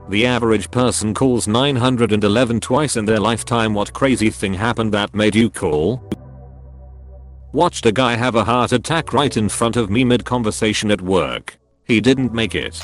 The average person calls 911 twice in their lifetime. What crazy thing happened that made you call? Watched a guy have a heart attack right in front of me mid-conversation at work. He didn't make it.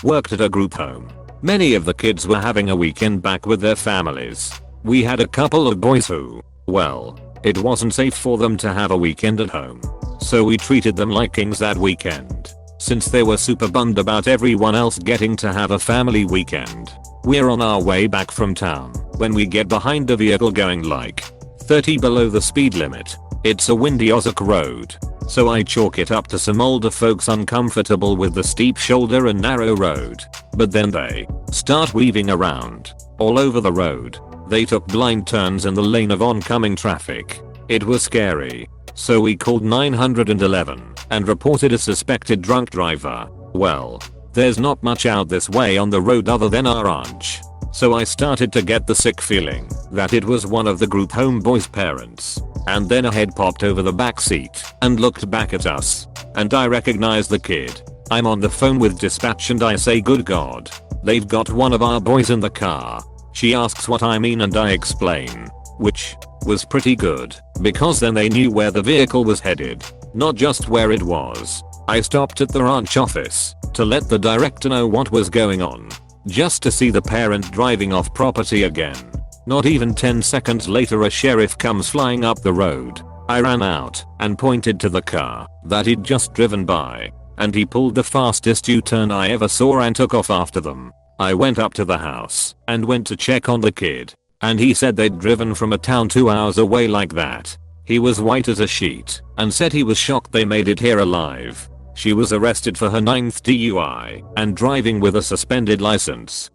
Worked at a group home. Many of the kids were having a weekend back with their families. We had a couple of boys who, well, it wasn't safe for them to have a weekend at home. So we treated them like kings that weekend. Since they were super bummed about everyone else getting to have a family weekend. We're on our way back from town when we get behind a vehicle going like 30 below the speed limit. It's a windy Ozark road. So I chalk it up to some older folks uncomfortable with the steep shoulder and narrow road. But then they start weaving around all over the road. They took blind turns in the lane of oncoming traffic. It was scary. So we called 911 and reported a suspected drunk driver. Well, there's not much out this way on the road other than our ranch. So I started to get the sick feeling that it was one of the group home boys' parents. And then a head popped over the back seat and looked back at us. And I recognized the kid. I'm on the phone with dispatch and I say, good God, they've got one of our boys in the car. She asks what I mean and I explain. Which was pretty good, because then they knew where the vehicle was headed, not just where it was. I stopped at the ranch office to let the director know what was going on, just to see the parent driving off property again. Not even 10 seconds later a sheriff comes flying up the road. I ran out and pointed to the car that he'd just driven by, and he pulled the fastest U-turn I ever saw and took off after them. I went up to the house and went to check on the kid, and he said they'd driven from a town 2 hours away like that. He was white as a sheet and said he was shocked they made it here alive. She was arrested for her 9th DUI and driving with a suspended license.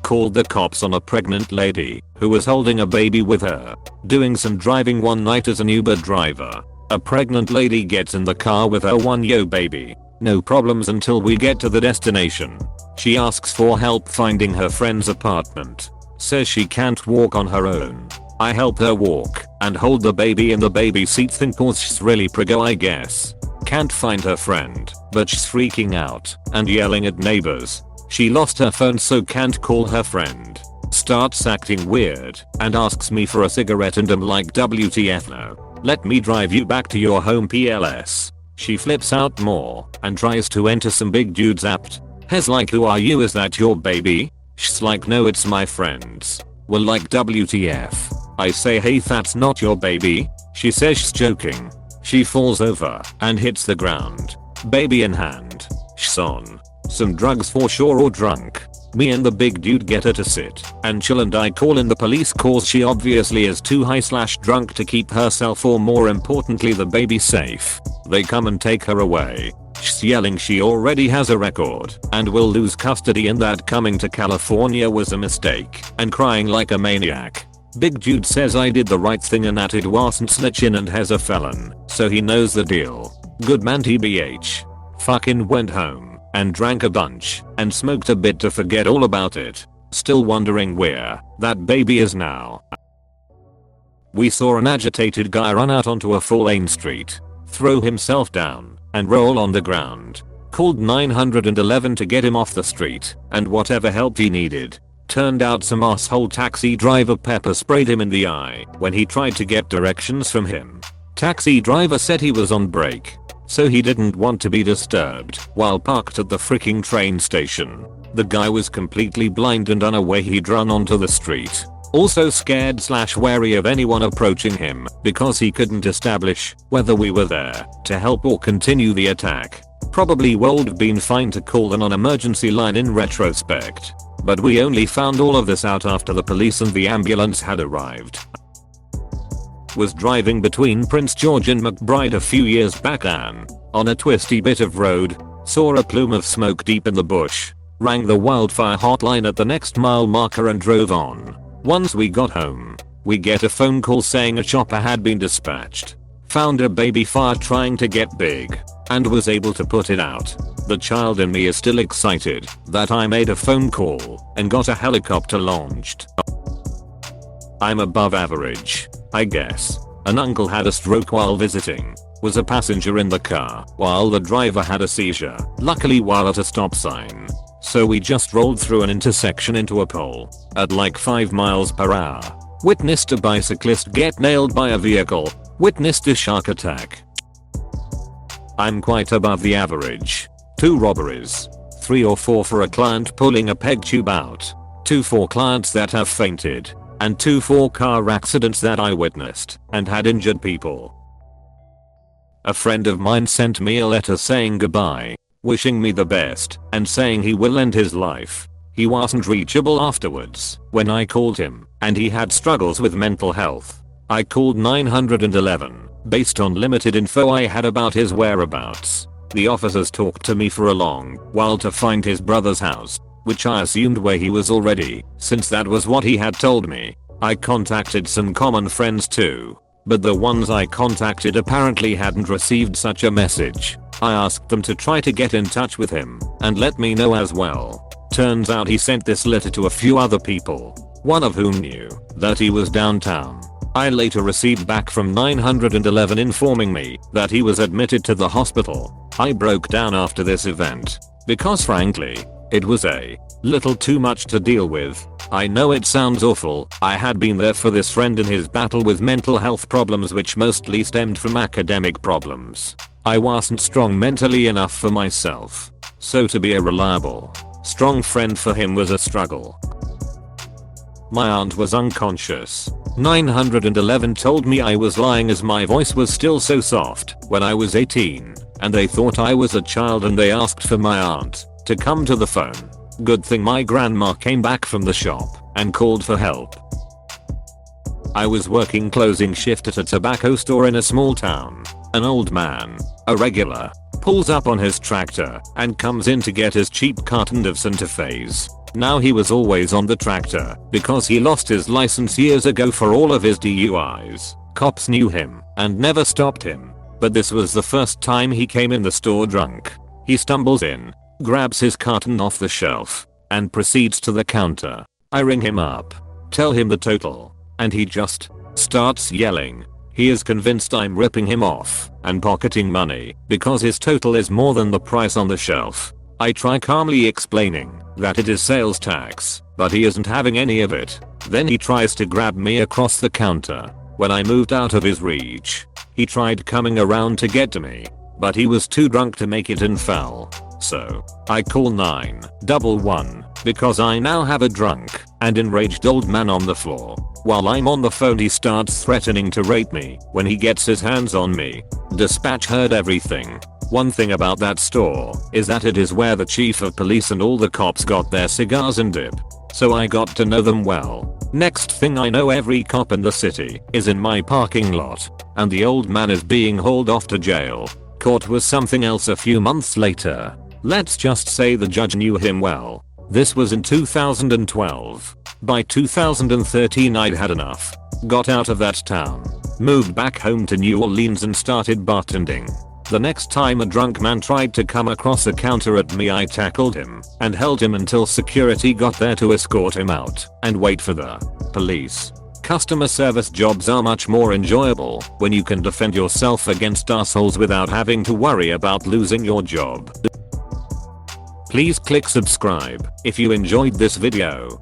Called the cops on a pregnant lady who was holding a baby with her, doing some driving one night as an Uber driver. A pregnant lady gets in the car with her 1-year baby. No problems until we get to the destination. She asks for help finding her friend's apartment. Says she can't walk on her own. I help her walk and hold the baby in the baby seat. Think she's really preggo, I guess. Can't find her friend, but she's freaking out and yelling at neighbors. She lost her phone so can't call her friend. Starts acting weird and asks me for a cigarette and I'm like, WTF no. Let me drive you back to your home PLS. She flips out more and tries to enter some big dude's app. Hes like, who are you, is that your baby? She's like, no, it's my friend's. Well, like, WTF. I say, hey, that's not your baby. She says she's joking. She falls over and hits the ground. Baby in hand. She's on some drugs for sure or drunk. Me and the big dude get her to sit and chill and I call in the police cause she obviously is too high/drunk to keep herself or more importantly the baby safe. They come and take her away. She's yelling she already has a record and will lose custody and that coming to California was a mistake and crying like a maniac. Big dude says I did the right thing and that it wasn't snitching and has a felon, so he knows the deal. Good man TBH. Fucking went home and drank a bunch and smoked a bit to forget all about it. Still wondering where that baby is now. We saw an agitated guy run out onto a 4-lane street, throw himself down and roll on the ground. Called 911 to get him off the street and whatever help he needed. Turned out some asshole taxi driver pepper sprayed him in the eye when he tried to get directions from him. Taxi driver said he was on break, so he didn't want to be disturbed while parked at the freaking train station. The guy was completely blind and unaware he'd run onto the street. Also scared/wary of anyone approaching him because he couldn't establish whether we were there to help or continue the attack. Probably would have been fine to call an emergency line in retrospect. But we only found all of this out after the police and the ambulance had arrived. Was driving between Prince George and McBride a few years back and, on a twisty bit of road, saw a plume of smoke deep in the bush. Rang the wildfire hotline at the next mile marker and drove on. Once we got home, we get a phone call saying a chopper had been dispatched. Found a baby fire trying to get big, and was able to put it out. The child in me is still excited that I made a phone call and got a helicopter launched. I'm above average, I guess. An uncle had a stroke while visiting. Was a passenger in the car while the driver had a seizure, luckily while at a stop sign. So we just rolled through an intersection into a pole at like 5 miles per hour. Witnessed a bicyclist get nailed by a vehicle. Witnessed a shark attack. I'm quite above the average. 2 robberies. 3 or 4 for a client pulling a peg tube out. 2 for clients that have fainted. And 2 for car accidents that I witnessed and had injured people. A friend of mine sent me a letter saying goodbye, wishing me the best, and saying he will end his life. He wasn't reachable afterwards when I called him, and he had struggles with mental health. I called 911 based on limited info I had about his whereabouts. The officers talked to me for a long while to find his brother's house, which I assumed where he was already, since that was what he had told me. I contacted some common friends too, but the ones I contacted apparently hadn't received such a message. I asked them to try to get in touch with him and let me know as well. Turns out he sent this letter to a few other people, one of whom knew that he was downtown. I later received back from 911 informing me that he was admitted to the hospital. I broke down after this event because frankly, it was a little too much to deal with. I know it sounds awful. I had been there for this friend in his battle with mental health problems which mostly stemmed from academic problems. I wasn't strong mentally enough for myself. So to be a reliable, strong friend for him was a struggle. My aunt was unconscious. 911 told me I was lying as my voice was still so soft when I was 18, and they thought I was a child and they asked for my aunt to come to the phone. Good thing my grandma came back from the shop and called for help. I was working closing shift at a tobacco store in a small town. An old man, a regular, pulls up on his tractor and comes in to get his cheap carton of Santa Fe's. Now he was always on the tractor because he lost his license years ago for all of his DUIs. Cops knew him and never stopped him, but this was the first time he came in the store drunk. He stumbles in, grabs his carton off the shelf, and proceeds to the counter. I ring him up, tell him the total, and he just starts yelling. He is convinced I'm ripping him off and pocketing money because his total is more than the price on the shelf. I try calmly explaining that it is sales tax, but he isn't having any of it. Then he tries to grab me across the counter. When I moved out of his reach, he tried coming around to get to me, but he was too drunk to make it and fell. So, I call 911 because I now have a drunk and enraged old man on the floor. While I'm on the phone he starts threatening to rape me when he gets his hands on me. Dispatch heard everything. One thing about that store is that it is where the chief of police and all the cops got their cigars and dip. So I got to know them well. Next thing I know every cop in the city is in my parking lot, and the old man is being hauled off to jail. Court was something else a few months later. Let's just say the judge knew him well. This was in 2012. By 2013 I'd had enough. Got out of that town, moved back home to New Orleans and started bartending. The next time a drunk man tried to come across a counter at me I tackled him and held him until security got there to escort him out and wait for the police. Customer service jobs are much more enjoyable when you can defend yourself against assholes without having to worry about losing your job. Please click subscribe if you enjoyed this video.